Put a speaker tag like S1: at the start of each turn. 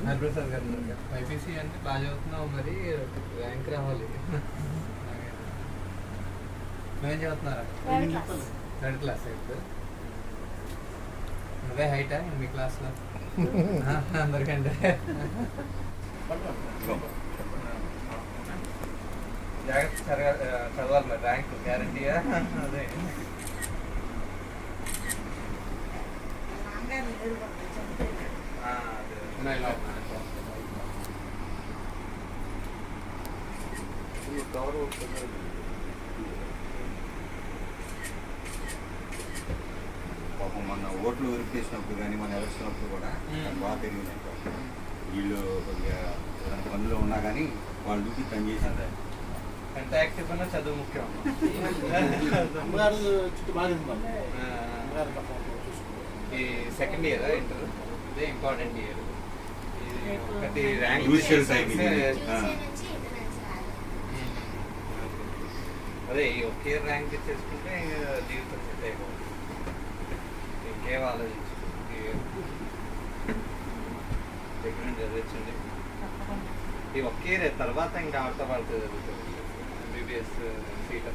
S1: హరిప్రసాద్ గారు బైపీసీ అంటే బాగా చదువుతున్నావు, మరి ర్యాంక్ రావాలి. నువ్వేం చదువుతున్నారా? 3rd క్లాస్ అయితే నువ్వే హైటా మీ క్లాస్లో అందరికంటే? జాగ్రత్త చదవాలి మరి, ర్యాంక్ గ్యారంటీయా? అదే
S2: పాపం మన ఓట్లు వెరిఫికేసినప్పుడు కానీ మన ఎలక్షన్ అప్పుడు కూడా బాగా పెరిగినాయి. వీళ్ళు కొద్దిగా పనులు ఉన్నా కానీ వాళ్ళు డ్యూటీ పని చేసింది.
S1: ఎంత యాక్టివ్ అన్నా చదువు ముఖ్యం. ఈ 2nd ఇయర్ ఇంటర్, ఇదే ఇంపార్టెంట్ ఇయర్. ఒకటి ర్యాంక్ అదే ఒకే ర్యాంక్ తెచ్చేసుకుంటే జీవితం సెట్ అయిపోతుంది. ఇంకేం ఆలోచించు, దగ్గర నుంచి చదివించండి. ఈ ఒకే తర్వాత ఇంకా ఆడతా పడుతుంది, చదువుతుంది. MBBS seat.